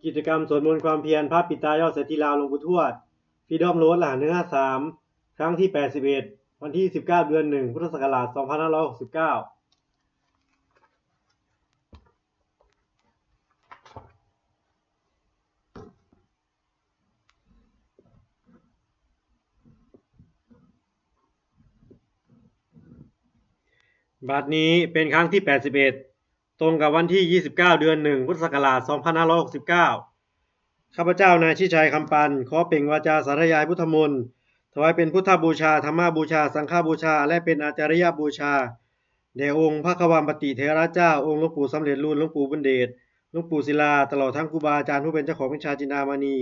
กิจกรรมสวดมนต์ความเพียรพระปิตายอดเสถีลาวหลวงปู่ทวดฟรีดอมโรดรหัส153ครั้งที่81วันที่19เดือน1พุทธศักราช2569บัดนี้เป็นครั้งที่81ตรงกับวันที่29เดือน1พุทธศักราช2569ข้าพเจ้านายชิชัยคำปันขอเปล่งวาจาสาธยายพุทธมนต์ถวายเป็นพุทธบูชาธรรมบูชาสังฆบูชาและเป็นอาจาริยบูชาแด่องค์พระความปฏิเถระเจ้าองค์หลวงปู่สำเร็จรุ่นหลวงปู่บุญเดชหลวงปู่ศิลาตลอดทั้งครูบาอาจารย์ผู้เป็นเจ้าของวิชาจินดามณี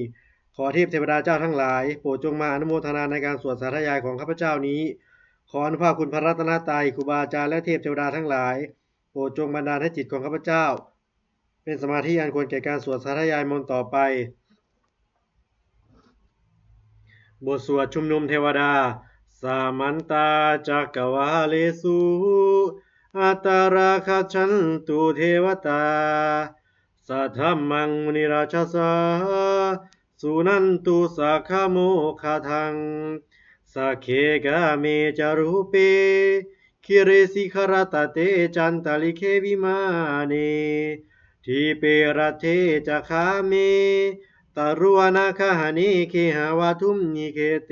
ขอเทพเทวดาเจ้าทั้งหลายโปรดจงมาอนุโมทนาในการสวดสาธยายของข้าพเจ้านี้ขออนุภาพคุณพระรัตนตรัยครูบาอาจารย์และเทพเทวดาทั้งหลายโปรดจงบันดาลให้จิตของข้าพเจ้าเป็นสมาธิอันควรแก่การสวดสาธยายมนต์ต่อไปบทสวดชุมนุมเทวดาสามันตาจักกวาเลสุอัตตาราคชันตุเทวตาสัทธมังมุนิราชสาสุนันตุสักขโมคาทังสักเคกาเมจารุเปคิเรสิคารตเตจันตลิเควิมาเนทีเปรเทจะคาเมตรุวนาคหานิเคหาวาทุมนิเคเต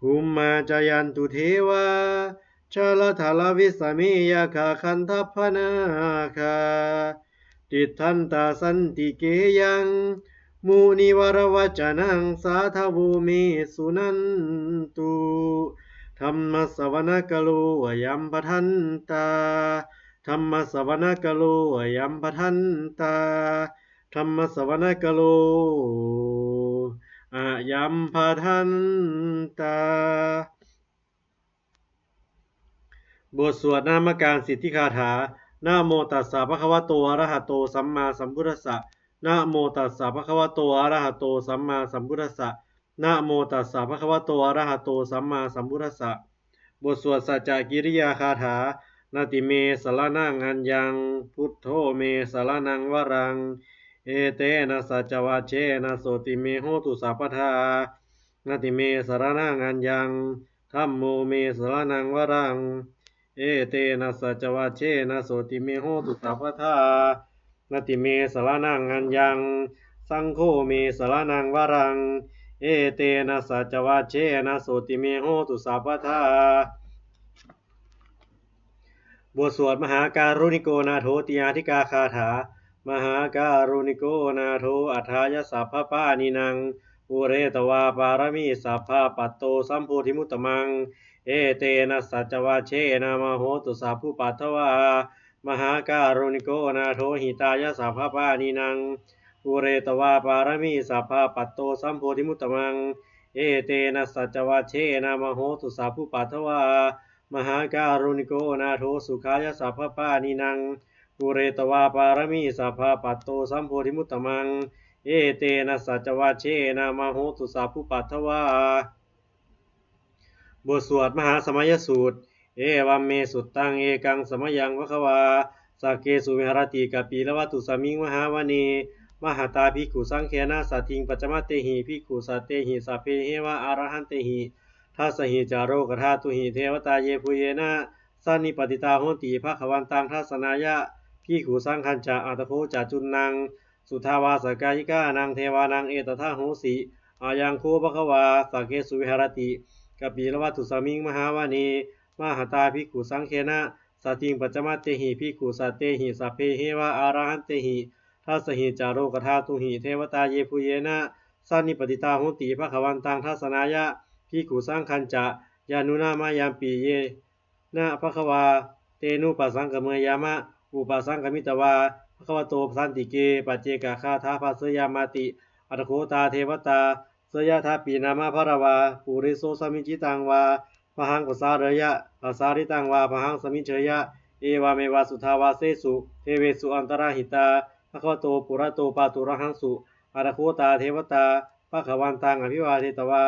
หุมมาจายันตุเทวาชาลทาลวิสเมยคาคันทัพพนาคาติทันตาสันติเกยังมุนิวรวจนังสาทโวเมสุนันตุธรรมสวนาคโลยัมปทันตาธรรมสวนาคโลยัมปทันตาธรรมสวนาคโลอายัมปทันตาบทสวดนามการสิทธิคาถานะโมตัสสะภะคะวะโตอะระหะโตสัมมาสัมพุทธัสสะนะโมตัสสะภะคะวะโตอะระหะโตสัมมาสัมพุทธัสสะนะโมตัสสะภะคะวะโตอะระหะโตสัมมาสัมพุทธัสสะบทสวดสัจจกิริยาคาถานาติเมสรณังอัญญังพุทโธเมสรณังวรังเอเตนะสัจวาเชนะโสติเมโหตุสัพพทานาติเมสรณังอัญญังธัมโมเมสรณังวรังเอเตนะสัจวาเชนะโสติเมโหตุสัพพทานาติเมสรณังอัญญังสังโฆเมสรณังวรังเอเตนะสัจวาเชนะโสติเมโหตุสัพพทาบทสวดมหาการุณิโกนาโถติยาธิกาคาถามหาการุณิโกนาโถอัฏฐายสัพพปานินังอุเรตวาปารมีสัพพะปัตโตสัมโพธิมุตตมังเอเตนะสัจวาเชนะมโหตุสัพพุปัตถวามหาการุณิโกนาโถหิตายสัพพปานินังอุเรตวาปารมีสัพพะปัตโตสัมโพธิมุตตมังเอเตนะสัจวาเชนะมโหตุสัพพุปัตถวามหาการุณิโกนาโถสุขายสัพพปานินังปุเรตวาปารมีสัพพปัตโตสัมโพธิมุตตมังเอเตนะสัจวัชเชนะมโหตุสัพพุปัตถวาบทสวดมหาสมัยสูตรเอวัมเมสุตตังเอกังสมยังวะคะวาสักเกสุวิหรติกปีละวัตุสมิงมหาวณีมหาตาภิกขุสังเคนะสัตถิงปัจจมเตหิภิกขุสัตเตหิสัพเพเหวะอรหันเตหิทัสหิจาโรกธาตุหิเทวตาเยปุเยนะสันนิปติตาโหติภควันตังทัสนายะภิกขุสังคัญจะอัตโคจจุนนังสุทาวาสกายิกานังเทวานังเอตทาโหสิอายังโคภควาสักเกสุวิหรติกปีละวัตุสมิงมหาวณีมหาตาภิกขุสังเคนะสัตถิงปัจจมเตหิภิกขุสัตเตหิสัพเพเหวะอรหันเตหิทัสหิจาโรกธาตุหิเทวตาเยปุเยนะสันนิปติตาโหติภควันตังทัสนายะภิกขุสังคัญจะยานุนามายามปีเยนะภควาเตนุปัสสังกเมยามะอุปัสสังกมิตวาภควโตสันติเกปัจเจกคาถาภัสยามาติอัตโคตาเทวตาเสยทาปีนามะภรวาปุริโสสมิจิตังวาพหังปสาระยะภาสาริตังวาพหังสมิเชยะเอวาเมวาสุทาวาเสสุเทเวสุอันตรหิตาภควโตปุระโตปาตุระหังสุอัตโคตาเทวตาภควันตังอภิวาเทตวา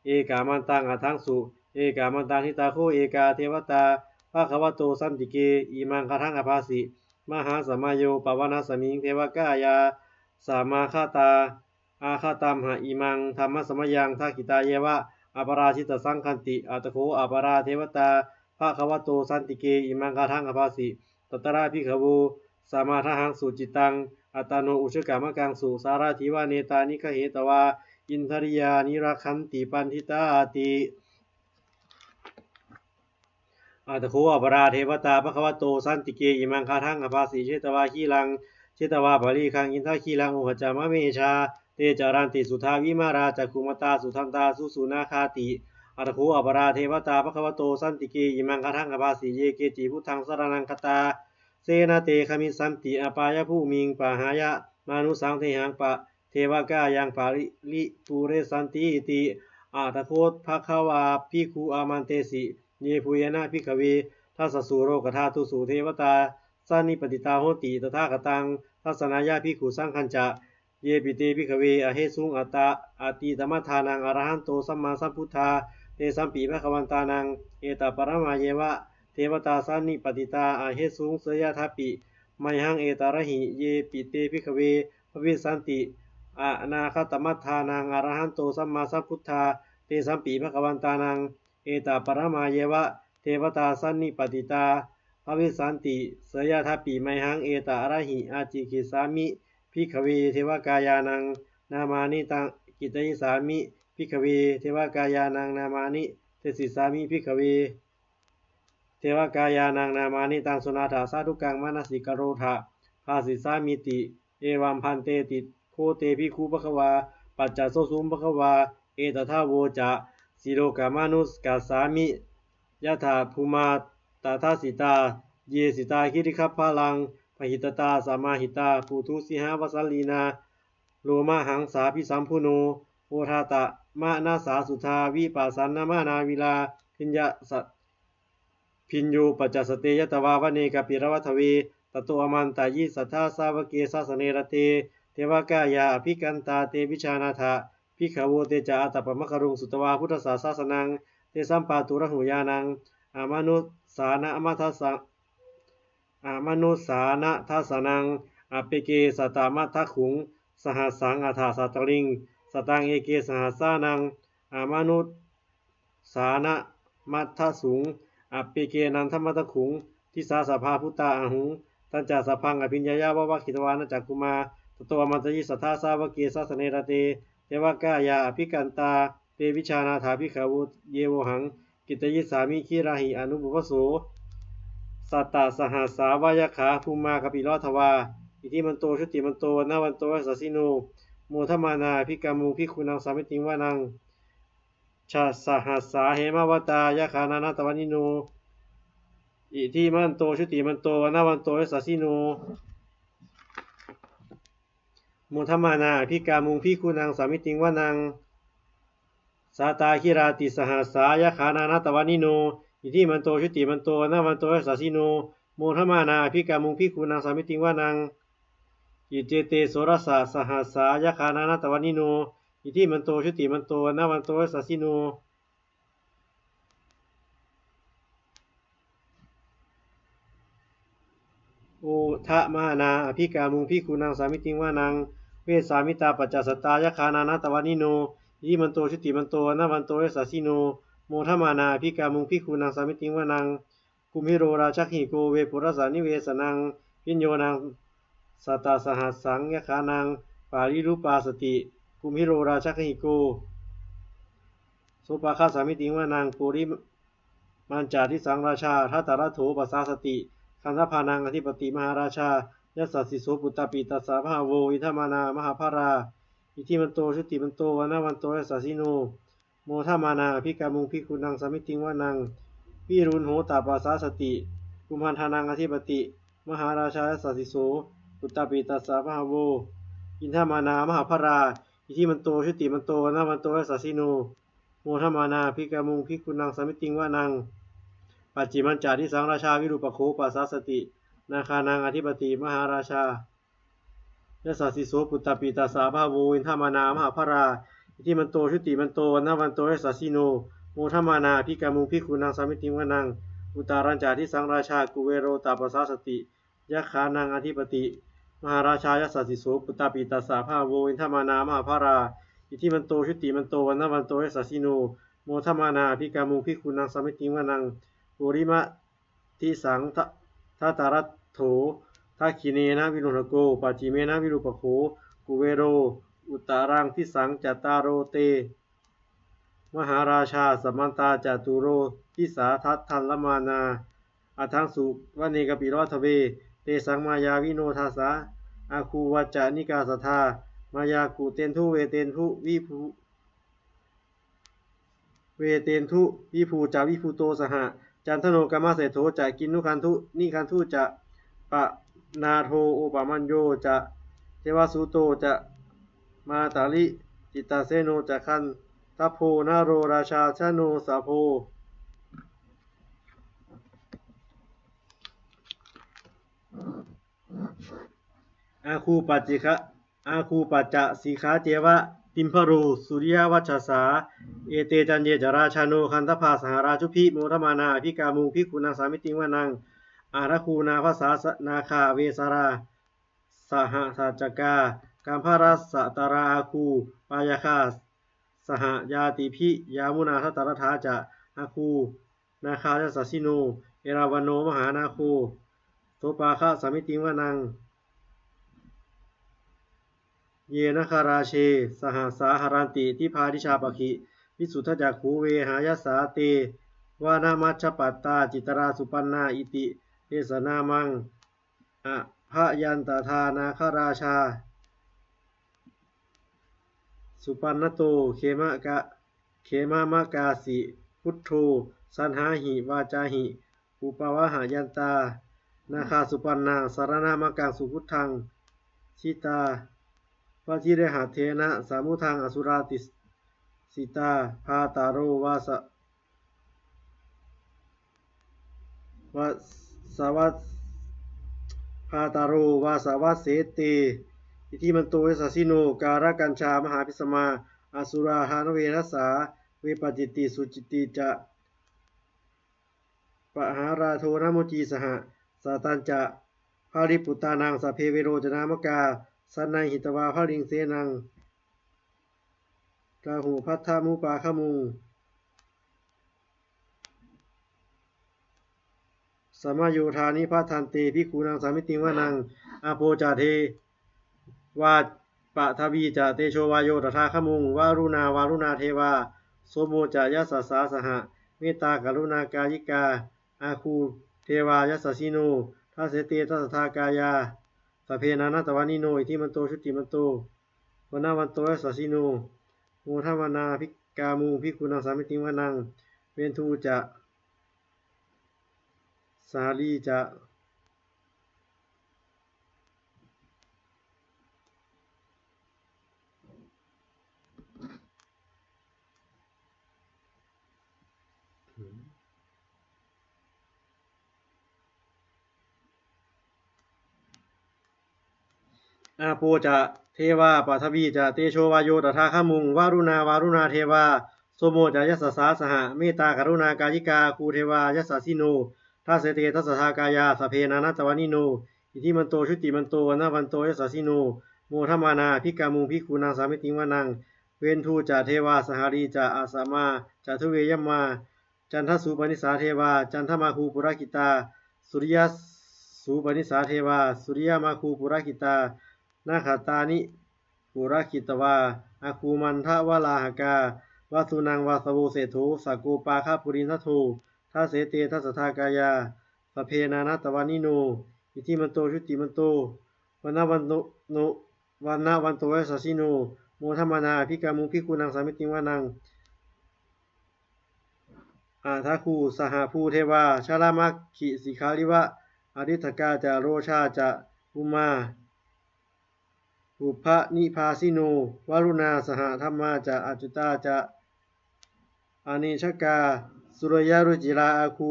เอกามันตังอัทังสุเอกามันตังหิตาโคเอกาเทวตาภควโตสันติเกอิมังคทังอภาสิมหาสมัยโยปวนาสมิงเทวกายา สามาคาตาอาคาตัมหะอิมังธรรมสมยังทักขิตาเยวะอปราชิตสังคันติอัตโขอปราเทวตาภะคะวะโตสันติเกอิมังคาทังอภาสิตตระภิกขวูสามาทหังสุจิตังอัตตโนอุชกามกังสุสาราธิวาเนตานิคเหตวาอินทริยานิรักขันติปันทิตาติอัตโขอปราเทวตาภะคะวะโตสันติเกอิมังคาทังอภาสิเชตวาคีลังเชตวาภริคังอินทคีลังอุหจามะเมชาเตจารันติสุทาวิมาราจักขุมตาสุทันตาสุสุนาคาติอัตโขอปราเทวตาภะคะวะโตสันติเกอิมังคาทังอภาสิเยเกจิพุทธังสรณังคตาเสนาเตคมิสันติอปายะผู้มิงปะหายะมานุสังเทหังปะเทวกายังปาริปุเรสันติติอาตโคภะคะวาภิกขุอามันเตสิเยปุยนะภิกขเวทัสสุโรกธาตุสุเทวตาสันนิปติตาโหติตถาคตังทัสนายาภิกขุสังคัญจะเยปิเตภิกขเวอเหสุงอัตตาอติตมัฏฐานังอรหันโตสัมมาสัมพุทธาเตสัมปีภะคะวันตานังเอตปรมาเยวะเทวตาสันนิปติตาอเหสุงเสยทัปปิไมหังเอตระหิเยปิเตภิกขเวภวิสันติอนาคตมัฏฐานังอรหันโตสัมมาสัมพุทธาเตสัมปีภะคะวันตานังเอตปรมาเยวะเทวตาสันนิปติตาภวิสันติเสยทัปปิไมหังเอตระหิอาจิกิสามิภิกขเวเทวกายานังนามานิตังกิตยิสามิภิกขเวเทวกายานังนามานิเตสิสามิภิกขเวเทวกายานังนามานิตังสุนาถาสาธุกังมนสิกโรธาภาสิสามิติเอวัมพันเตติโคเตภิกขุภควาปัจจโสสุมภควาเอตถาโวจะสิโลกามานุสกัสสามิยะถาภูมาตถาสิตาเยสิตาคิริคัพพลังปหิตตาสมาหิตาปุถุสิหาวสัลลีนาโลมาหังสาพิสัมพุโนโอทาตะมะนาสาสุทาวิปัสสันนมานาวิลาพิญญาสัพิญโยปัจจสเตยตวาวเนกปิรวัฏเวตโตอมันตายิสัทธาสาวเกสาสเนรเตเทวกายาอภิกันตาเตวิชานาถาภิกขโวเตจาอัตตปมะครุงสุตวาพุทธศาสนังเตสัมปาตุระหุยานังอามนุสานะมัทสังอามนุสานะทัสนังอเปเกสตามัทขุงสหัสสังอัฏฐาสัตตลิงสตังเอเกสหัสสานังอามนุสานะมัทสุงอเปเกนันทมัตขุงทิสาสภาพุตตาอหุงตัญจสพังอภิญญายาวะวะขิตวานะจักกุมาตโตอมันตยิสัทธาสาวเกสาสเนรเตเทวกายาอภิกันตาเตวิชานาถาภิกขวุเยโวหังกิตยิสามิคีราหิอนุบุพโสสัตตสหัสสาวายขาภูมากปิโลทวาอิทิมันโตชุติมันโตนาวันโตสัสสิโนโมทมานาภิกามุภิกขุนังสามิติงวานังชาสหัสสาเหมาวตายะคานานาตวันิโนอิทิมันโตชุติมันโตนาวันโตสัสสิโนโมทมานาภิกามุภิกขุนังสามิติงวานังสาตาคิราติสหัสสายะคานานาตวันิโนอิทิมันโตชุติมันโตนาวันโตสัสสิโนโมทมานาภิกามุภิกขุนังสามิติงวานังอิเจเตโสรสะสหัสสายะคานานาตวันิโนอิทิมันโตชุติมันโตนาวันโตสัสสิโนโอทะมานาอภิกามุงภิกขุนังสามิติงวานังเวสสามิตาปัจจสตายะคานานาตวันิโนยิมันโตชุติมันโตนาวันโตสัสสิโนโมทมานาอภิกามุงภิกขุนังสามิติงวานังกุมิโรราชักหิโกเวปุรสานิเวสนังพิญโยนังสัตตสหัสสังยะคานังปาริรูปาสติกุมิโรราชักหิโกโสปาคาสามิติงวานังปุริมันจาทิสังราชาทัตตระโถปัสสาสติคันธพานังอธิปติมหาราชายัสสสิโสปุตตปิตัสสะภาโวอิทัมมานามหาภาราอิทิมันโตชุติมันโตวนาวันโตยัสสสิโนโมทมานาอภิกามุงภิกขุนังสามิติงวานังวิรุณโหตาปัสสาสติกุมพันธานังอธิปติมหาราชายัสสสิโสปุตตปิตัสสะภาโวอิทัมมานามหาภาราอิทิมันโตชุติมันโตวนาวันโตยัสสสิโนโมทมานาอภิกามุงภิกขุนังสามิติงวานังปัจจิมันจาทิสังราชาวิรูปโขปัสสาสตินาคานังอธิปติมหาราชายัสสสิโสปุตตปิตัสสะภาโวอินทามานามหาภราอิทิมันโตชุติมันโตนาวันโตยัสสสิโนโมทมานาภิกามุงภิกขุนังสามิติงวานังอุตารัญจาทิสังราชากุเวโรตาปัสสาสติยะขานังอธิปติ มหาราชายัสสสิโสปุตตาปิตัสสะภาโวอินทมานามหาภาราอิทิมันโตชุติมันโตวันนวันโตยัสสสิโนโมทมานาภิกามุภิกขุนังสมิติวานังปุริมะทิสังทัตตารัตโถทักขิเนนะวิรุณโกปัจจิเมนะวิรูปโขกุเวโรอุตตารังทิสังจัตตารโรเตมหาราชาสัมมันตาจตุโรทิสาทัตทันละมานาอัทังสุวเนกปิโรทเวเตสังมายาวิโนทาสาอาคูวัจจานิกาสทามายากุเตนทุเวเตนทุวิภูวิภูจาวิภูโตสหจันทโนกามเสโถจะกินนุคันทุนิคันทุจะปะนาโทโอปามัญโยจะเทวสุโตจะมาตาลิจิตตาเสโนจะคันทัพโพนาโรราชาชโนสาโพอาคูปัจจิคะอาคูปัจจะสีขาเจวะติมพรูสุริยวัชสาเอเตจันเยจราชาโนคันทภาสหราชุพิโมทมานาภิกามุภิกขุนังสามิติวานังอาราคูนาภาษานาคาเวสาราสหสัจกากัมภรัสสตาราอาคูปายาคาสหยาติพิยามุนาทัตตรถาจะอาคูนาคายัสสสิโนเอราวันโนมหานาโคโสปาคะสามิติวานังเยนะคาราเชสหสาหารันติทิพาทิชาปคิวิสุทธจักขูเวหายสาเตวานามัชฌปัตตาจิตราสุปันนาอิติเทสนามังอะภะยันตทานาคราชาสุปันนโตเขมะมะกาสิพุทโธสันหาหิวาจาหิอุปวะหายันตานาคาสุปันนาสารณามะกังสุพุทธังชิตาปฏิเรหะเทนะสามุทังอสุราติสิตาพาตาโรวาสวัสพาตาโรวาสวัสเสเตอิทิมันโตเอสสิโนการกัญชามหาพิสมาอสุราหานเวทัสสาเวปจิตติสุจิตติจะปหาราโทนโมจีสหสาตัญจะภาริปุตตานังสพเพเวโรจนามกาสันนัยหิตวาภริงเสนังกาหูพัทธามุปาขมุงสมโยธานิพัทันเตภิกขุนังสามิติวานังอาโปจาเทวาปะทวีจะเตโชวาโยตถาขมุงวารุณาเทวาโสโมจะยัสสสาสหเมตตากรุณากายิกาอาคูเทวายัสสสิโนทัสเสเตทัสสทากายาสเพนานาตวานิโนอิทิมันโตชุติมันโตวันนาวันโตยัสสสิโนโมทวนาภิกามูภิกขุนังสามิติวานังเวนทูจะสาลีจะอาโปจะเทวาปัทวีจะเตโชวาโยตถาขมุงวารุณาเทวาโสโมจะยัสสสาสหเมตตากรุณากายิกาคูเทวายัสสสิโนทัสเสเตทัสสทากายาสเพนานัตตวานิโนอิทิมันโตชุติมันโตวันนาวันโตยัสสสิโนโมทมานาภิกามุภิกขุนังสามิติวานังเวนทูจะเทวาสหารีจะอาสมาจะทุเวยัมมาจันทสุปนิสาเทวาจันทมาคูปุรกิตาสุริยสุปนิสาเทวาสุริยมาคูปุรกิตานาคตานิปุรคิตวาอาคูมันทวลาหกาวาสุนังวาสโวเศโธสกโกปาคาปุรินทโททัสเสเตทัสสทากายาสเพนานัตตวานิโนอิทิมันโตชุติมันโตวันนาวันโตยัสสสิโนโมทมานาภิกามุภิกขุนังสามิติวานังอาทาคูสหภูเทวาชาลามัคคิสิคาลิวะอริทกาจะโรชาจะอุมาอุปนิพาสิโนวารุณาสหธรรมาจะอจุตาจะอเนชกาสุรยารุจิราอาคู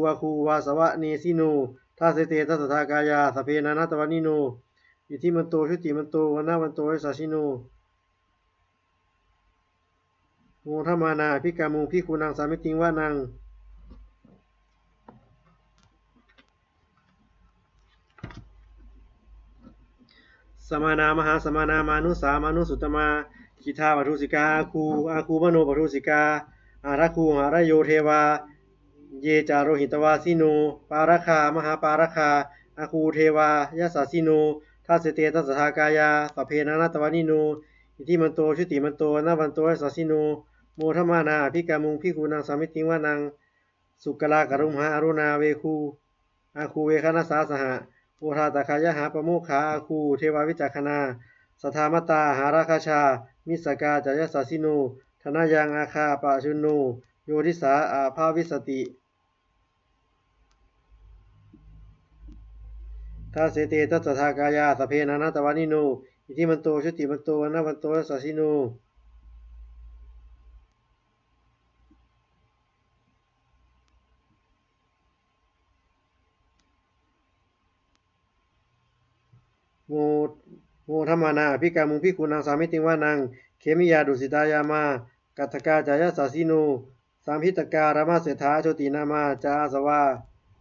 วาสวะเนสิโนทัสเสเตทัสสทากายาสเพนานัตตวานิโนอิทิมันโตชุติมันโตวันนาวันโตยัสสสิโนโมทมานาภิกามุภิกขุนังสามิติวานังส สมานามหาสมานามานุสามานุสุตมาคิทาปทุสิกาอาคูมโนปทุสิกาอาราคูหารโยเทวาเยจาโรหิตวาสิโนปาราคามหาปาราคาอาคูเทวายสสสิโนทัสเสเตทัสสทากายาสัพเพนานาตวานิโนอิทิมันโตชุติมันโตนาวันโตยสสสิโนโมทมานาภิกามุงภิกขุนังสามิติงวานังสุกลากรุมหาอรุณาเวคูอาคูเวคณสาสหะโอทาตคายหาปโมคขาอาคูเทวาวิจักขณาสทามตาหาราคาชามิสกาจายสัสสิโนธนายังอาคาปะชุนโนโยทิสาอาภาวิสติทัสเสเตทัสสทากายาสพเพนานาตวานิโนอิทิมันโตชุติมันโตนาวันโตสัสสิโนโมธรรมานาภิกามุงภิกขุนังสามิติงวานังเขมิยาดุสิตายามากัตถกาจายสัสสิโนสามพิตการามาเสถาโชตินามาจาสวา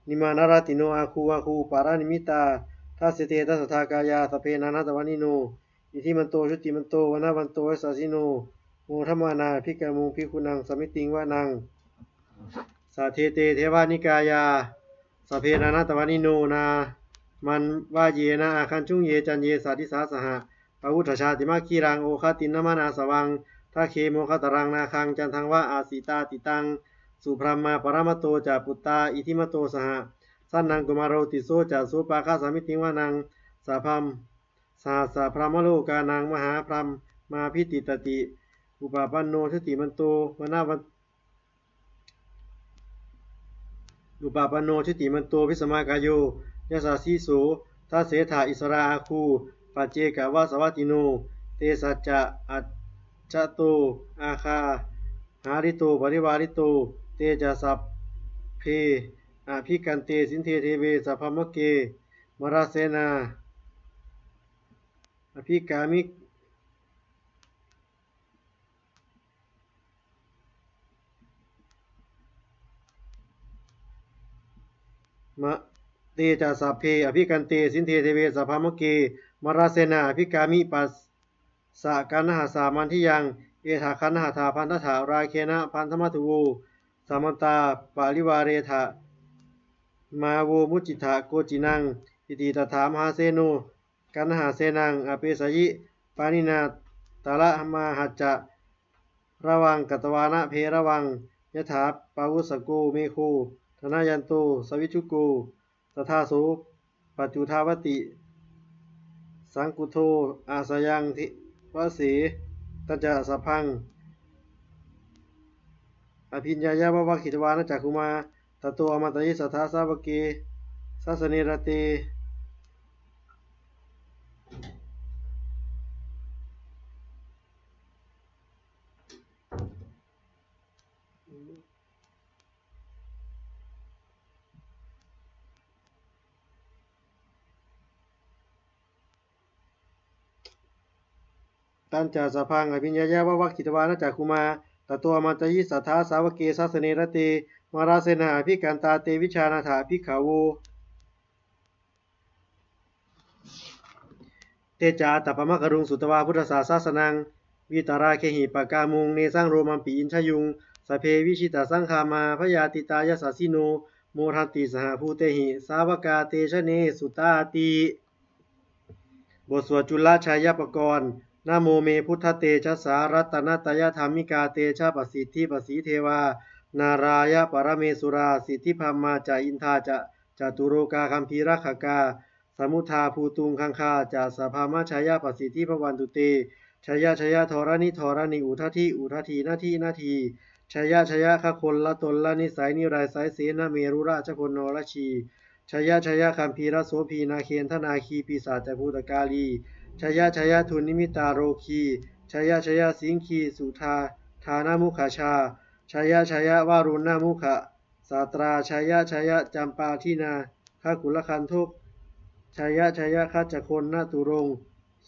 นิมานารติโนอาคูปารานิมิตาทัสเสเตทัสสทากายาสพเพนานาตวานิโนอิทิมันโตชุติมันโตวนาวันโตสัสสิโนโมธรรมานาภิกามุงภิกขุนังสามิติงวานังสาเทเตเทวานิกายาสพเพนานาตวานิโนนามันว่าเยนะอาคันจุงเยจันเยสาธิสาสหะปะวุฒชาติมาคีรังโอคตินนมานาสวังทาเคโมคตรังนาคังจันทังวะอาสิตาติตังสุพรหมาปรามโตจาปุตตาอิทิมโตสหะสันนังกุมารโรติโสจาโสปาคาสามิติงวานังสาพัมสาสะพรามโลกานังมหาพรหมมาพิติตติอุปาปันโนทิติมันโตวนาวันอุปาปันโนทิติมันโตพิสมากายโยยะสาสีโสทัสเสถาอิสราอาคูปัจเจกวาสวัติโนเตสัจจะอัจจโตอาคาหาริโตปริวาริโตเตจะสัพเพอภิกันเตสินเทเทเวสัพพมะเกมราเสนาอภิกามิมะเตจะสัพเพอภิกันเตสินเทเทเวสัพพมะเกมราเสนาอภิกามิปัสสะกันหาสามันที่ยังเอถาคันหาถาพันธถาราเคนะพันธมัตุโวสามันตาปาริวาเรถะมาโวมุจิตะโกจินังอิติตถามหาเสโนกันหาเสนังอเปสยิปานินาตาละมาหัจจะระวังกัตวานะเพระวังยถาปาวุสโกเมโคธนายันโตสวิชุโกตถาโสปัจจุทาวติสังกุโทอาสยังทิวสีตัจจะสัพพังอภิญญายะวะวะขิตวานะจักขุมาตโตอมตะยิสัทธาสาวเกสัสเนรเตตันจาสัพพังอภิญญายะวะวะขิตวานะจักขุมาตโตอมตะยิสัทธาสาวเกสัสเนรเตมาราเสนาอภิกันตาเตวิชานาถาภิกขาวโวเตจาตัปปมะกรุงสุตวาพุทธศาสสนังวิตาราเคหิปกามุงเนสังโรมัมปีอินชยุงสเพวิชิตาสังคามาพยาติตายสัสสิโนโมทันติสหภูเตหิสาวกาเตชะเนสุตาติบทสวดจุลชายปกรณ์นะโมเมพุทธเตชะสารัตนตยธรรมิกาเตชะปสิทธิปสีเทวานารายะปรเมสุราสิทธิพัมมาจาอินทาจะจตุโรกาคัมภีรขกาสมุทาภูตุงคังคาจาสภามะชายาปสิทธิภวันตุเตชยะชยะธรณิธรณิอุทธิอุทธีนาทีนาทีชยะชยะคะคนละตนละนิสัยนิรายสายเสนาเมรุราชพลนรชีชยะชยะคัมภีรโสพีนาเคนธนาคีปีศาจภูตกาลีชยะชยะทุนนิมิตาโรคีชยะชยะสิงคีสุธาทานามุขชาชยะชยะวารุณนามุขสาตราชยะชยะจัมปาทินาคกุลคันทุกชยะชยะคัจจคนนาตุรง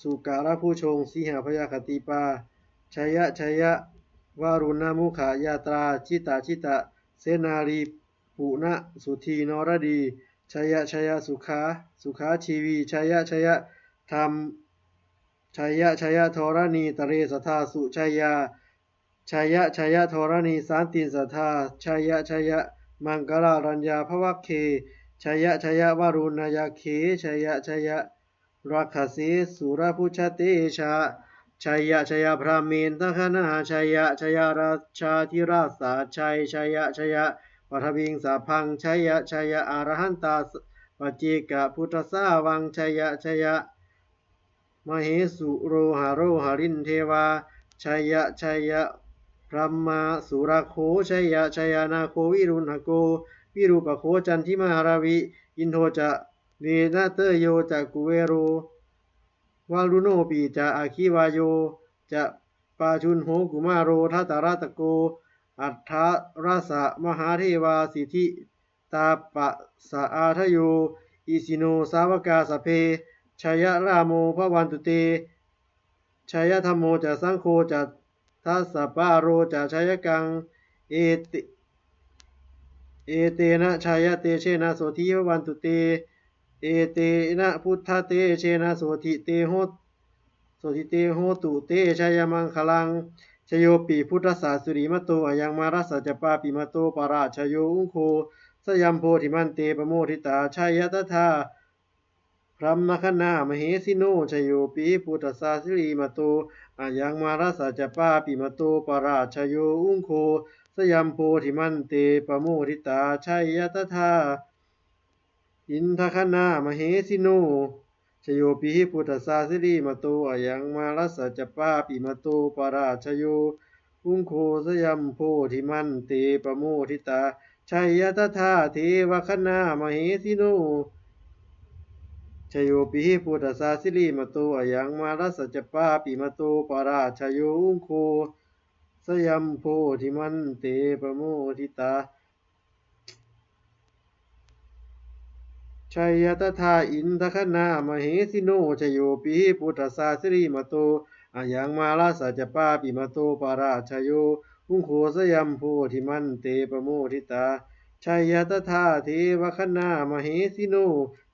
สุการะผู้ชงสีหพยาคติปาชยะชยะวารุณนามุขายาตราชิตาชิตะเสนารีปุณะสุธีนรดีชยะชยะสุขาชีวีชยะชยะธรรม ชัยยะชัยยะโทรณีตเรสัทธาสุชัยยาชัยยะชัยยะโทรณีสานติสัทธาชัยยะชัยยะมังกลารัญญาภวเคชัยยะชัยยะวรุณยาเคชัยยะชัยยะราคเสสุรพุชเตชะชัยยะชัยยะพระเมนทคนาชัยยะชัยยะราชาธิราชสาชัยชัยยะชัยยะปัทวิงสาพังชัยยะชัยยะอรหันตาปัจเจกพุทธสาวังชัยยะชัยยะมเหสุโรหาโรหารินเทวาชัยยะชัยยะพระมสุรโคชัยยะชัยยะนาโควิรุณโกวิรูปโคจันทิมาราวิอินโทจะเวนะเตโยจะกุเวโรวารุโนปีจะอาคิวายโยจะปาชุนโหกุมาโรทัตตาราตโกอัฏฐราสะมหาเทวาสิทธิตาปะสะอาทโยอิสิโนสาวกาสเพชัยรามโมภวันตุเตชัยธรรมโมจะสังโฆจะทัสสะปาโรจะชัยกังเอติเอเตนะชัยเตเชนะโสธิภวันตุเตเอเตนะพุทธเตเชนะโสธิเตโหโสธิเตโหตุเตชัยมังคลังชโยปีพุทธศาสุริมโตอยังมารัสสะจปาปิมโตปาราชโยอุงโคสยัมโพธิมันเตปโมทิตาชัยตถาพรัมมคณามเหสิโนชโยปีพุทธศาสิริมโตอายังมารัสสะจปาปิมโตปาราชโยอุงโคสยัมโพธิมันเตปโมทิตาชัยตถาอินทคณามเหสิโนชโยปิพุทธศาสิริมโตอายังมารัสสะจปาปิมโตปาราชโยอุงโคสยัมโพธิมันเตปโมทิตาชัยตถาเทวคณามเหสิโนชโยปิพุทธศาสิริมโตอายังมารัสสะจปาปิมโตปาราชโยอุงโคสยัมโพธิมันเตปโมทิตาชัยตถาอินทคณามเหสิโนชโยปิพุทธศาสิริมโตอายังมารัสสะจปาปิมโตปาราชโยอุงโคสยัมโพธิมันเตปโมทิตาชัยตถาเทวคณามเหสิโน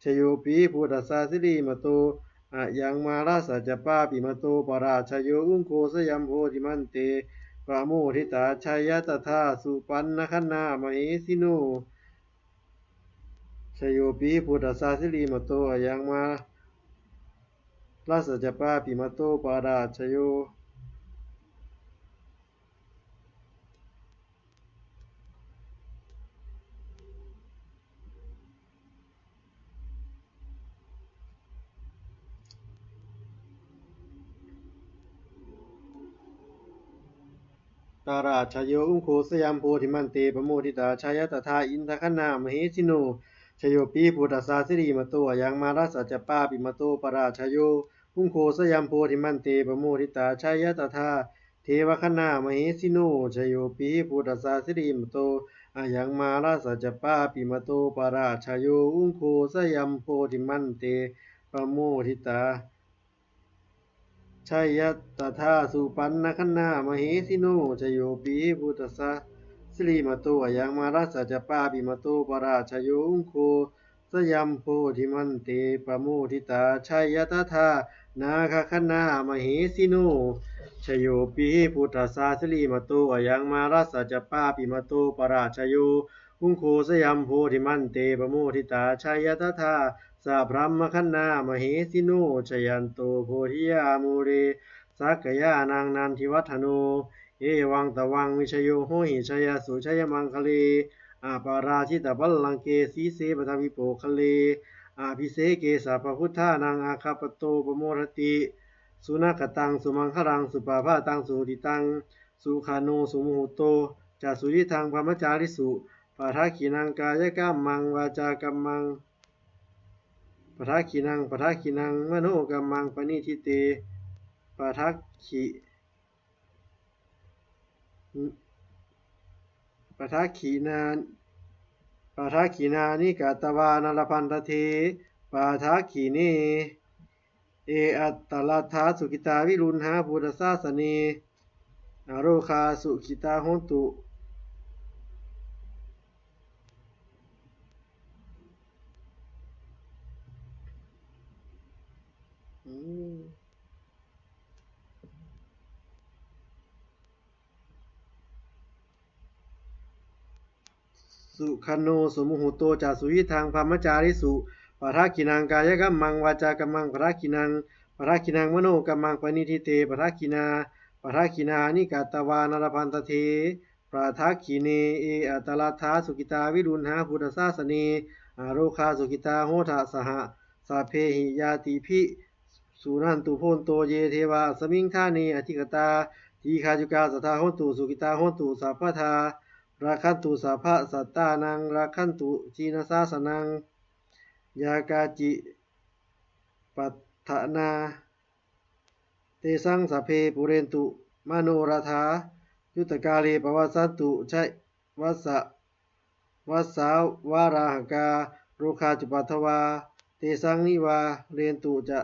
ชโยปิพุทธศาสิริมโตอะยังมาราสจะปาปิมโตปราชโยอุงโคสยัมโพธิมันเตปะโมทิตาชัยตถาสุปันนคณามเหสิโนชโยปิพุทธศาสิริมโตอะยังมาราสจะปาปิมโตปราชโยตาราชโยอุงโคสยามโพธิมันเตปโมทิตาชายตถาอินทคณามเหสิโนชโยปีพุทธศาสิริมโตยังมารัสสจะปาปิมโตปราชโยอุงโคสยามโพธิมันเตปโมทิตาชายตถาเทวคณามเหสิโนชโยปีพุทธศาสิริมโตอายังมารัสสจะปาปิมโตปราชโยอุงโคสยามโพธิมันเตปโมทิตาชัยยตถาสุปันนคณามเหสิโนชโยปีพุทธสสิริมโตยังมารัสสะจะปาปิมโตปราชโยอุงโคสยัมโพธิมันเตปโมทิตาชัยยตถานาคคณามเหสิโนชโยปีพุทธสสิริมโตยังมารัสสะจะปาปิมโตปราชโยอุงโคสยัมโพธิมันเตปโมทิตาชัยยตถาสัพพมคณามเหสิโนชยันโตโพธิยามูเรสักกยานางนันทิวัฒโนเอวังตวังวิชโยโหหิชยสุชยมังคะเลอาปาราชิตบัลลังเกสีเสปทวิโปคะเลอาภิเสเกสัพพุทธานังอาคาปโตปโมรติสุนักตังสุมังคลังสุปาภาตังสุติตังสุขาโนสุมุหุโตจัสุยิทังพรหมจาริสุปาทักขินังกายกรรมังวาจากรรมังปทักขินังปทักขินังมโนกัมมังปณิทิเตปทักขิปทักขินาปทักขินานิกาตวานรพันธเทปทักขิเนเออัตตลัทธาสุขิตาวิรุณหาพุทธศาสเนอโรคาสุขิตาโหนตุ สุขโนสุมุหุโตจาสุวิทังพรหมจาริสุปะทะกินังกายกัมมังวาจากัมมังปะทะกินังมโนกัมมังปณิทิเตปะทะกินานิกาตวานรพันตเทปะทะกิเนเออัตลัทธาสุกิตาวิรุณหาพุทธศาสเนอาโรคาสุกิตาโหทะสหสัพเพหิยาติภิสุนันตุโพนโตเยเทวาสมิงธาเนอธิกตาทีฆาจุกาสัทธาโหตุสุกิตาโหตุสัพพทาราคันตุสัพพะสัตตานังราคันตุจีนสาสนังยากาจิปัฏฐานาเตสังสัพเพปุเรนตุมโนราธายุตกาเลปวัสสันตุชัยวัสสาวาราหกาโรคาจุปัทวาเตสังนิวาเรนตุจะ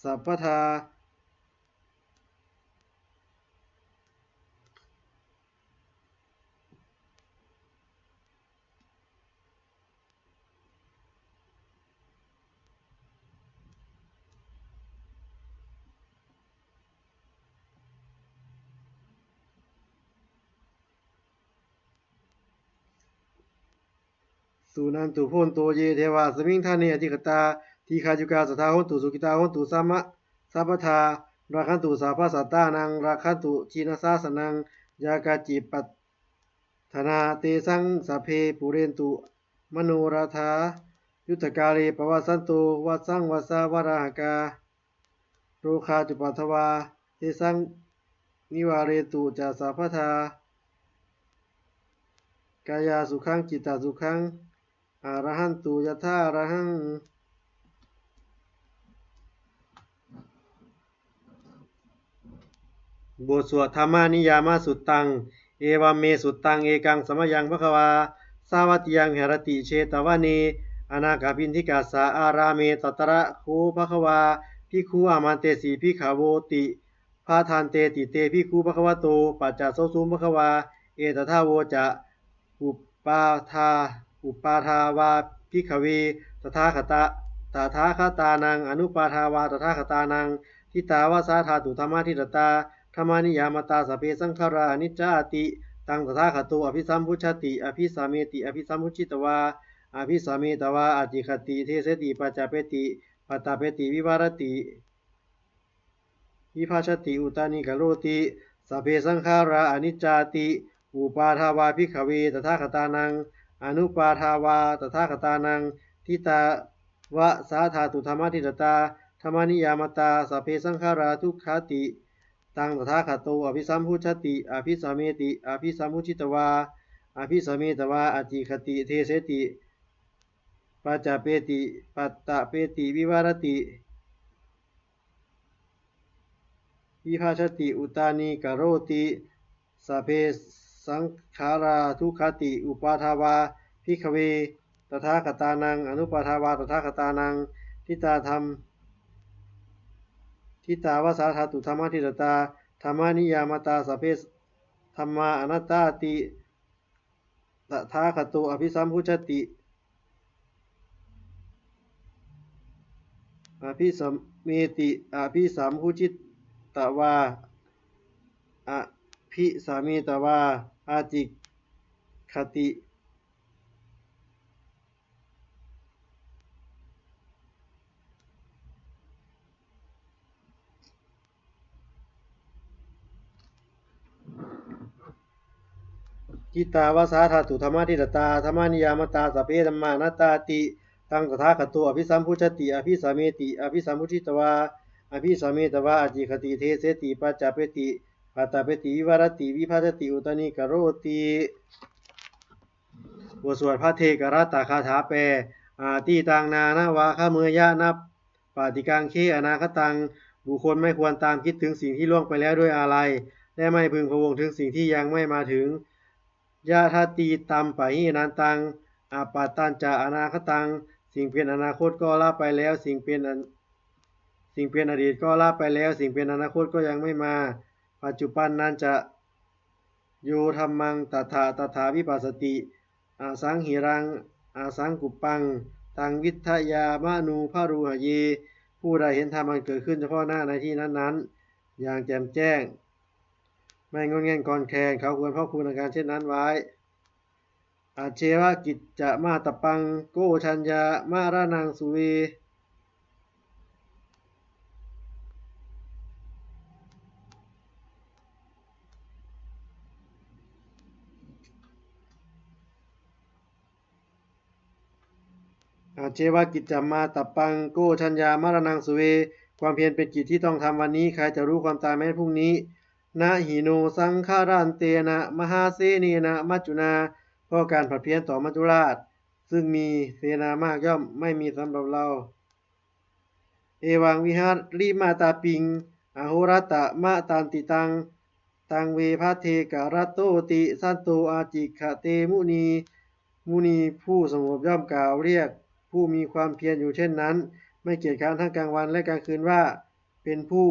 สัพพทาสุนันตุโพนโตเยเทวาสมิงธาเนอธิกตาทีฆาจุกาสัทธาโหตุสุกิตาโหตุสัพพทาราคันตุสัพพะสัตตานังราคันตุจีนสาสนังยากาจิปัฏฐานาเตสังสัพเพปุเรนตุมโนราธายุตตกาเลปวัสสันตุวัสสังวัสสาวาราหกาโรคาจุปัทวาเตสังนิวาเรตุจะสัพพทากายาสุขังจิตตสุขังอรหันตุยะถาอรหังบทสวดธรรมานิยามสุตตังเอวเมสุตตังเอกังสมยังภควาสาวัตยังเหรติเชตวะเนอนาคาปินทิกาสาอาราเมตตระโคภควาภิกขุอามันเตสีภิกขโวติพาทานเตติเตภิกขุภควโตปัจจโสสุมภควาเอตถาโวจะอุปาทาวาภิกขเวตถาคตานังอนุปาทาวาตถาคตานังทิตาวาสาธาตุธรรมทิตตาธรรมานิยามตาสเปสังขารานิจจาติตังตถาคโตอภิสัมพุชติอภิสาเมติอภิสัมพุชิตวาอภิสาเมตวาอจิคติเทเสติปัจจเปติปัตตาเปติวิวารติวิภาชติอุตานิกโรติสเปสังขาราอนิจจาติอุปาทาวาภิกขเวตถาคตานังอนุปาทาวาตถาคตานังทิตาวะสาธาตุธรรมทิตตาธรรมานิยามตาสเปสังขาราทุกขติตังตถาคโตอภิสัมพุชติอภิสาเมติอภิสัมพุชิตวาอภิสาเมตวาอจิคติเทเสติปัจจเปติปัตตะเปติวิวารติวิภาชติอุตานิกโรติสเพสังขาราทุคติอุปาทาวาภิกขเวตถาคตานังอนุปาทาวาตถาคตานังทิตาวาสาธาตุธรรมทิตตาธรรมานิยามตาสเพธรรมาอนัตตาติตถาคโตอภิสัมพุชติอภิสัมเมติอภิสัมพุชิตวาอภิสามีตวาอาจิคติจิตาวาสาธาตุธรรมทิตตาธรรมานิยามตาสเพธรรมานัตตาติตังตถาคโตอภิสัมพุชติอภิสาเมติอภิสัมพุชิตวาอภิสาเมตวาอจิคติเทเสติปัจจเปติปัตตาเปติวิวารติวิภาชติอุตานิกโรติบทสวดพระเทกรัตตคาถาแปลอาทิตังนานาวาคเมยะนับปาติกังเคอนาคตังบุคคลไม่ควรตามคิดถึงสิ่งที่ล่วงไปแล้วด้วยอะไรและไม่พึงพะวงถึงสิ่งที่ยังไม่มาถึงยะทัตติตัมปะหินันตังอาปาตัญจะอนาคตังสิ่งเป็นอนาคตก็ละไปแล้วสิ่งเป็นอดีตก็ละไปแล้วสิ่งเป็นอนาคตก็ยังไม่มาปัจจุบันนั้นจะโยธัมมังตถาวิปัสสติอาสังหิรังอาสังกุปปังตังวิทยามนูภารูหเยผู้ใดเห็นธรรมมันเกิดขึ้นเฉพาะหน้าในที่นั้นๆอย่างแจ่มแจ้งไม่งอนแง่นกอนแคลนเขาควรเพราะคุณอาการเช่นนั้นไว้ อาเชวะกิจจะมาตปังโกชัญญามาระนังสุเวอาเชวะกิจจะมาตปังโกชัญญามรณังสุเวความเพียรเป็นกิจที่ต้องทำวันนี้ใครจะรู้ความตายแม้พรุ่งนี้นะหิโนสังฆารันเตนะมหาเสนีนะมัจจุนาเพราะการผัดเพี้ยนต่อมัจจุราชซึ่งมีเสนามากย่อมไม่มีสำหรับเราเอวังวิหาริมาตาปิงอโหรตะมะตันติตังตังเวภาเทกะรัตโตติสันโตอาจิขะเตมุนีผู้สงบย่อมกล่าวเรียกผู้มีความเพียรอยู่เช่นนั้นไม่เกียจคร้านทั้งกลางวันและกลางคืนว่าเป็นผู้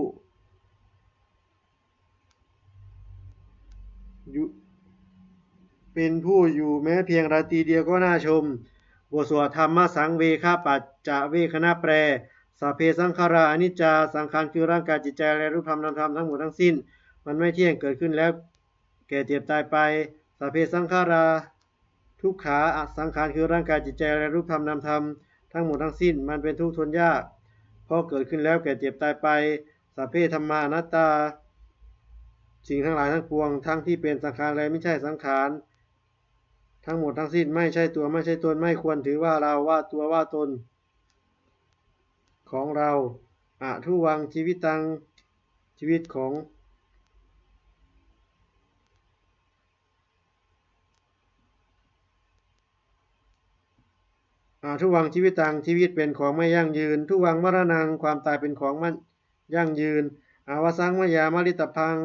อยู่แม้เพียงราตรีเดียวก็น่าชมบทสวดธรรมสังเวคปัจจะเวคณะแปลสัพเพสังขาราอนิจจาสังขารคือร่างกายจิตใจและรูปธรรมนามธรรมทั้งหมดทั้งสิ้นมันไม่เที่ยงเกิดขึ้นแล้วแก่เจ็บตายไปสัพเพสังขาราทุกขาสังขารคือร่างกายจิตใจและรูปธรรมนามธรรมทั้งหมดทั้งสิ้นมันเป็นทุกข์ทนยากเพราะเกิดขึ้นแล้วแก่เจ็บตายไปสัพเพธัมมาอนัตตาสิ่งทั้งหลายทั้งปวงทั้งที่เป็นสังขารและไม่ใช่สังขารทั้งหมดทั้งสิ้นไม่ใช่ตัวไม่ใช่ตนไม่ควรถือว่าเราว่าตัวว่าตนของเราอะทุวังชีวิตังชีวิตของทุวังชีวิตังชีวิตเป็นของไม่ยั่งยืนทุวังมรณังความตายเป็นของไม่ยั่งยืนอาวสังมยามริตพัง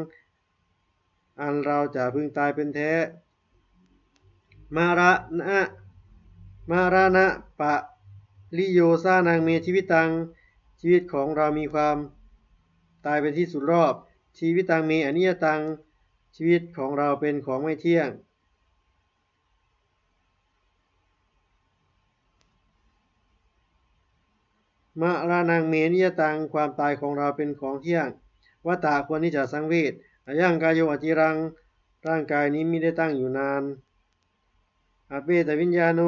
อันเราจะพึงตายเป็นแท้มาระนะมาระนะปะลิโยซานังเมชีวิตังชีวิตของเรามีความตายเป็นที่สุดรอบชีวิตังเมอนิยตังชีวิตของเราเป็นของไม่เที่ยงมะระนังเมนิยตังความตายของเราเป็นของเที่ยงวัตตะควรที่จะสังเวชอายังกายโยอจิรังร่างกายนี้ไม่ได้ตั้งอยู่นานอเปตวิญญาโน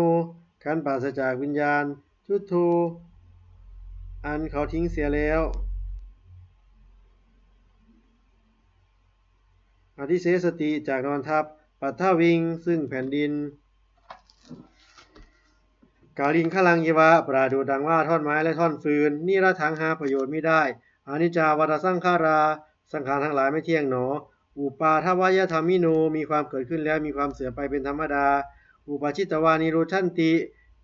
ขันธ์ปราศจากวิญญาณชุดโทอันเขาทิ้งเสียแล้วอธิเสสติจากนอนทับปัทถวิงซึ่งแผ่นดินกาลิงขลังยวะปราดูดังว่าท่อนไม้และท่อนฟืนนี่ละทังหาประโยชน์ไม่ได้อนิจจาวัฏสังขาราสังขารทั้งหลายไม่เที่ยงหนออุปาทวายธรรมิโนมีความเกิดขึ้นแล้วมีความเสื่อมไปเป็นธรรมดาอุปาชิตวานิโรชันติ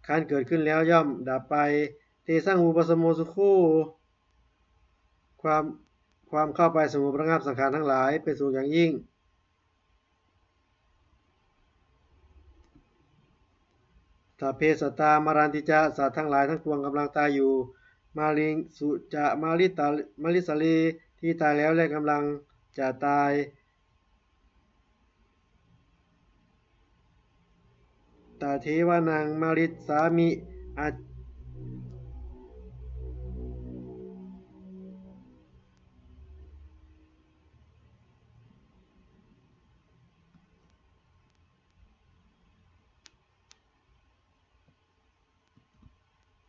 การเกิดขึ้นแล้วย่อมดับไปเตสังอุปสมโมสุโคความเข้าไปสงบระงับสังขารทั้งหลายเป็นสูงอย่างยิ่งสัพเพสัตตามารันติจะสัตว์ทั้งหลายทั้งปวงกำลังตายอยู่มาลิงสุจะมาลิสลีที่ตายแล้วและกำลังจะตายตาเทวานังมาริสามิอา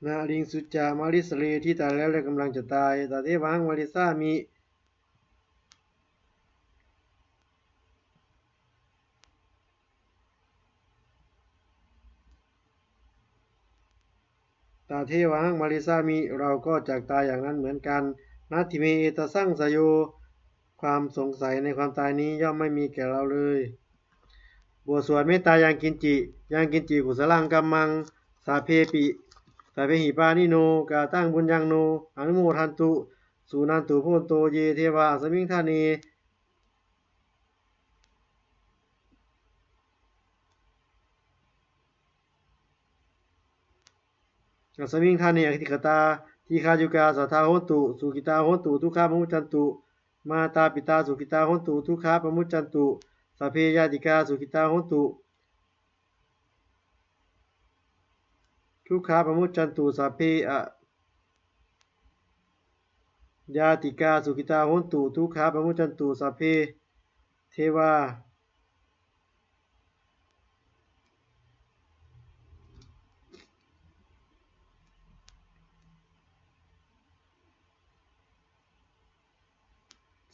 นาลิงสุจามาริสลีที่ตายแล้วและกำลังจะตายตาเทวังมาริสามิตาเทวังมาริสามิเราก็จะตายอย่างนั้นเหมือนกันนัตถิเมเอตสังสโยความสงสัยในความตายนี้ย่อมไม่มีแก่เราเลยบทสวดเมตตายังกินจิกุสลังกัมมังสาเพปิสาเพหิปานิโนกาตั้งบุญยังโนอนุโมทันตุสุนันตุโพนโตเยเทวาสมิงทานีสมิงทานีอคิติกตาทีคายุกาสัทธาโหตุสุกิตาโหตุทุกขาปมุจจันตุมาตาปิตาสุกิตาโหตุทุกขาปมุจจันตุสัพเพยาติกาสุกิตาโหตุทุกขาปมุจจันตุสัพเพยาติกาสุกิตาโหตุทุกขาปมุจจันตุสัพเพเทวา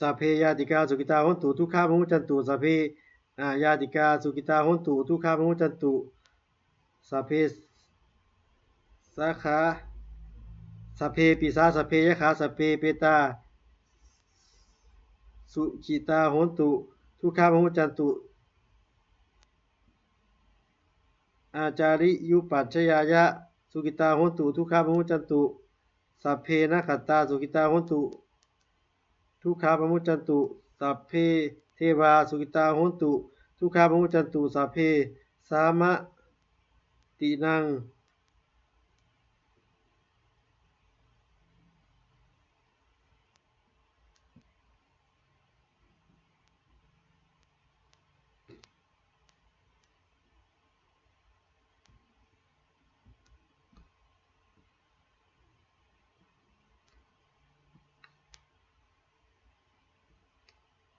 สัพเพยาติกาสุขิตาโหนตุทุกขามุจันตุสัพเพยาติกาสุขิตาโหนตุทุกขามุจันตุสัพเพสาขาสัพเพปิสาสัพเพยะขาสัพเพเปตาสุขิตาโหนตุทุกขามุจันตุอาจาริยุปัชฌยายะสุขิตาโหนตุทุกขามุจันตุสัพเพนะขัตตาสุขิตาโหนตุทุกขามุจันตุสัพเพเทวาสุขิตาโหนตุทุกขามุจันตุสัพเพสามะตินัง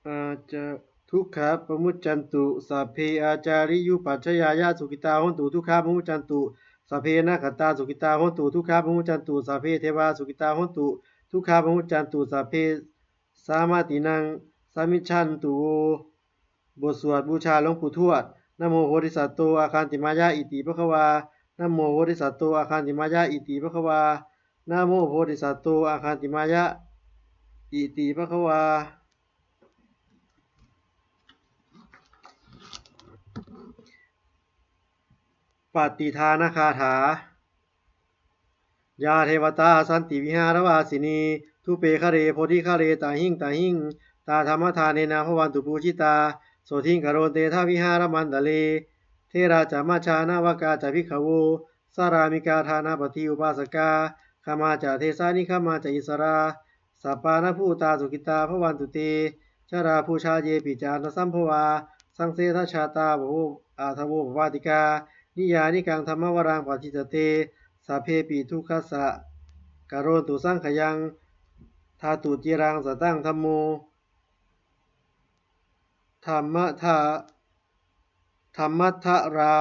อาจาทุกขาปมุจจันตุสัพเพอาจาริยุปัชฌยายะสุขิตาโหนตุทุกขาปมุจจันตุสัพเพนะขัตตาสุขิตาโหนตุทุกขาปมุจจันตุสัพเพเทวาสุขิตาโหนตุทุกขาปมุจจันตุสัพเพสามาตินังสามิชันตุบทสวดบูชาหลวงปู่ทวดนะโมโพธิสัตว์โตอาคันติมายะอิติภควานะโมโพธิสัตว์โตอาคันติมายะอิติภควานะโมโพธิสัตว์โตอาคันติมายะอิติภควาปฏิทานคาถายาเทวตาสันติวิหารวาสินีทุเปคะเรโพธิคะเรตาหิงตาหิงตาธรรมทานเนนาภวันตุปูชิตาโสทิงกโรเตทาวิหารมันตะเลเทราจามาชานาวกาจาภิกขโวสารามิกาทานาปฏิอุปาสกาขมาจาเทสานิขมาจาอิสราสัปปานะภูตาสุกิตาภวันตุเตชาราภูชาเยปิจานสัมภวาสังเสทชาตาโวอาทโวภวาติกานิยานิกังธรรมวรังปฏิจเตสัพเพปิทุกขสะกโรตุสังขยังธาตุจิรังสตังธัมโมธรรมะทาธรรมัทธรา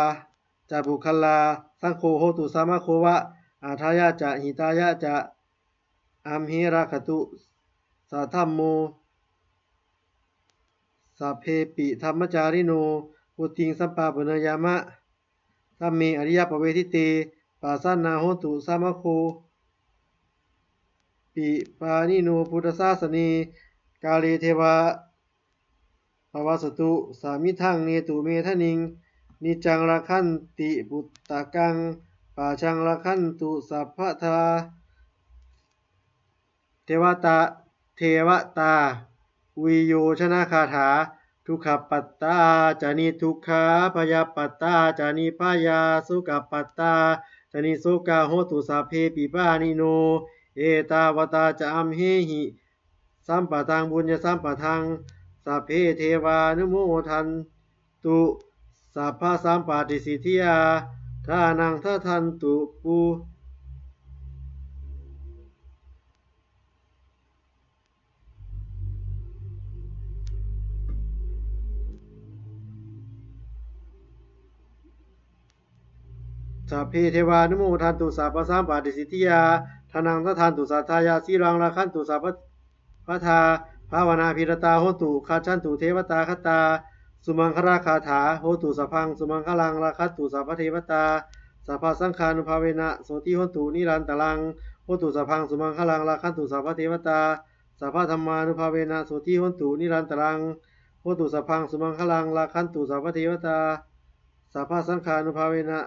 จะบุคลาสังโฆโหตุสามะโควะอาทายะจะหิตายะจะอัมหิราคตุสัทธัมโมสัพเพปิธรรมจาริโนพุทธิงสัมปาปุเนยามะธัมเมอริยปเวทิเตปัสสนาโหตุสามะโคปิปานิโนพุทธศาสนีกาเลเทวาภวสตุสามิทังเนตุเมทนิงนิจังราคันติปุตตะกังปาชังราคันตุสัพพทาเทวตาวิโยชนะคาถาทุกขปัตตาจานิทุกขาพยาปัตตาจานิพยาสุขปัตตาจานิโสกาโหตุสัพเพปิปานิโนเอตาวตาจะอัมเหหิสัมปะทังบุญญสัมปะทังสัพเพเทวานุโมทันตุสัพพะสัมปาติสิทธิยาทานังทันตุปูสัพเพเทวานุโมทันตุสัพพะสัมปาติสิทธิยาทานังทันตุสัทธายาสีรังราคันตุสัพพะทาภาวนาภิรตาโหตุคาชันตุเทวตาคตาสุมังคราคาถาโหตุสัพพังสุมังคลังราคัตตุสัพพเทวตาสัพพสังฆานุภาเวนะโสติโหตุนิรันตรังโหตุสัพพังสุมังคลังราคันตุสัพพเทวตาสัพพธรรมานุภาเวนะโสติโหตุนิรันตรังโหตุสัพพังสุมังคลังราคันตุสัพพเทวตาสัพพสังฆานุภาเวนะ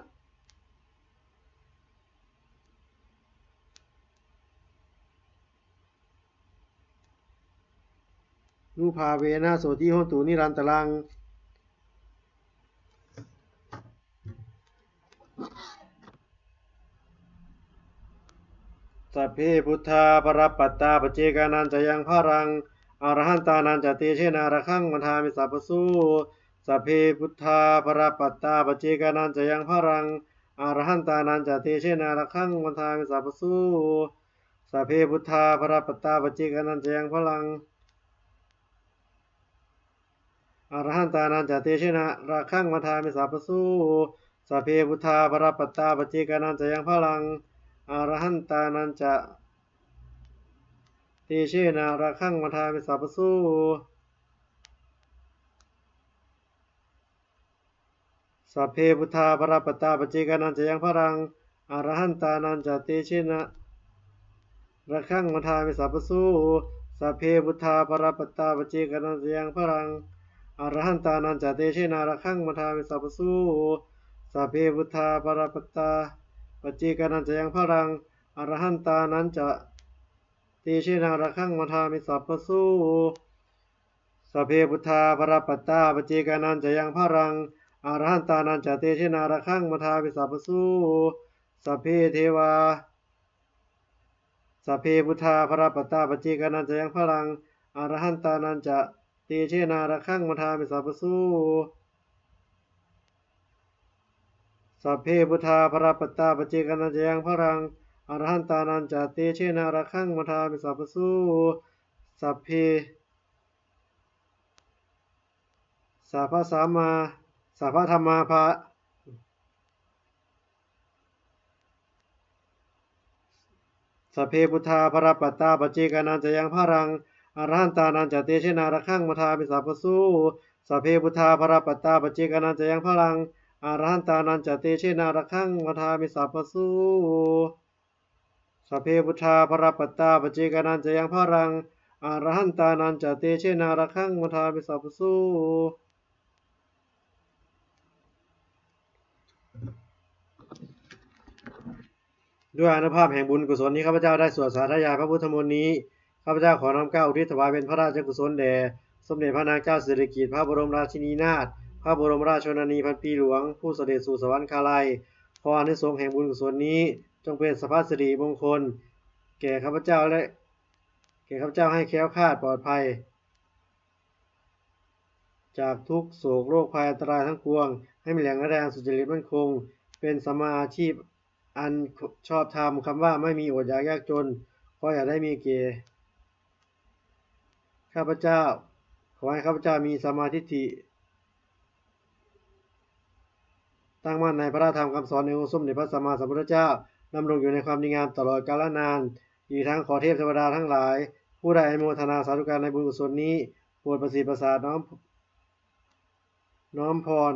นุภาเวนะโสติโหตุนิรันตรังสัพเพพุทธาปรปัตตาปเจกานันจะยังพารังอรหันตานันจะเตเชนาระฆังมันทามิสัพพสูสัพเพพุทธาปรปัตตาปเจกานันจะยังพารังอรหันตานันจะเตเชนาระฆังมันทามิสัพพสูสัพเพพุทธาปรปัตตาปเจกานันจะยังพารังอรหันตานันจะเตเชนะระฆังมันทามิสัพพสูสัพเพพุทธาปรปัตตาปเจกานันจะยังพารังอรหันตานันจะ เตเชนะระฆังมาทามิสัพพสูสัพเพพุทธาภรปัตตาปเจกานันจะยังพรังอรหันตานันจะเตเชนะระฆังมาทามิสัพพสูสัพเพพุทธาภรปัตตาปเจกานันจะยังพรังอรหันตานันจะเตเชนะระฆังมาทามิสัพพสูสัพเพพุทธาภรปัตตาปเจกานันจะยังพรังอรหันตานันจะเตเชนะระฆังมาทามิสัพพสูสัพเพพุทธาภรปัตตาปเจกานันจะยังพรังอรหันตานันจะเตเชนะระฆังมาทามิสัพพสูสัพเพเทวาสัพเพพุทธาภรปัตตาปเจกานันจะยังพรังอรหันตานันจะเตเชนะระฆังมาทามิสัพพสูสัพเพพุทธาภรปัตตาปเจกานันจะยังพรังอรหันตานันจะเตเชนะระฆังมาทามิสัพพสูสัพเพสัพพสามาสัพพธรรมาภะสัพเพพุทธาภรปัตตาปเจกานันจะยังพรังอรหันตานันจะเตเชนะระฆังมาทามิสัพพสูสัพเพพุทธาภรปัตตาปเจกานันจะยังพรังอรหันตานันจะเตเชนะระฆังมาทามิสัพพสูสัพเพพุทธาภรปัตตาปเจกานันจะยังพรังอรหันตานันจะเตเชนะระฆังมาทามิสัพพสูด้วยอานุภาพแห่งบุญกุศลนี้ข้าพเจ้าได้สวดสาธยายพระพุทธมนต์นี้ข้าพเจ้าขอน้อมเกล้าอุทิศถวายเป็นพระราชกุศลแด่สมเด็จพระนางเจ้าสิริกิติ์พระบรมราชินีนาถพระบรมราชชนนีพันปีหลวงผู้เสด็จสู่สวรรคาลัยขออานิสงส์แห่งบุญกุศลนี้จงเป็นสัพพสิริมงคลแก่ข้าพเจ้าและแก่ข้าพเจ้าให้แคล้วคลาดปลอดภัยจากทุกโศกโรคภัยอันตรายทั้งปวงให้มีแหล่งแรงสุจริตมั่นคงเป็นสัมมาอาชีพอันชอบธรรมคำว่าไม่มีอดอยากยากจนขออย่าได้มีแก่ข้าพเจ้าขอให้ข้าพเจ้ามีสัมมาทิฏฐิตั้งมั่นในพระธรรมคำสอนในองค์สมเด็จพระสัมมาสัมพุทธเจ้าดำรงอยู่ในความดีงามตลอดกาลนานอีกทั้งขอเทพเทวดาทั้งหลายผู้ใดอนุโมทนาสาธุการในบุญกุศลนี้โปรดประสิทธิ์ประสาทน้อมพร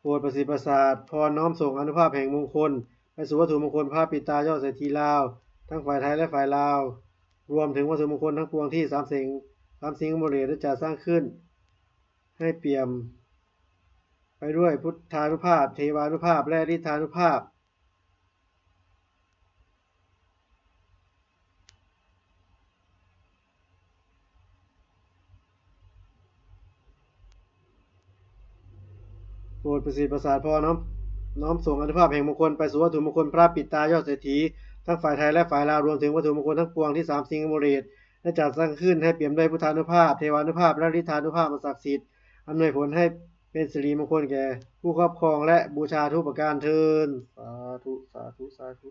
โปรดประสิทธิ์ประสาทพรน้อมส่งอานุภาพแห่งมงคลไปสู่วัตถุมงคลพระปิตายอดเศรษฐีลาวทั้งฝ่ายไทยและฝ่ายลาวรวมถึงวัตถุมงคลทั้งปวงที่สามสิ่งบริเวณได้จัดสร้างขึ้นให้เปี่ยมไปด้วยพุทธานุภาพเทวานุภาพและฤทธานุภาพโปรดประสิทธิ์ประสาทพรน้อมส่งอานุภาพแห่งมงคลไปสู่วัตถุมงคลพระปิตายอดเศรษฐีทั้งฝ่ายไทยและฝ่ายลาวรวมถึงวัตถุมงคลทั้งปวงที่สามสิ่งบริเวณได้จัดสร้างขึ้นให้เปี่ยมด้วยพุทธานุภาพเทวานุภาพและฤทธานุภาพอันศักดิ์สิทธิ์อำนวยผลให้เป็นสิริมงคลแก่ผู้ครอบครองและบูชาทุกประการเทินสาธุสาธุสาธุ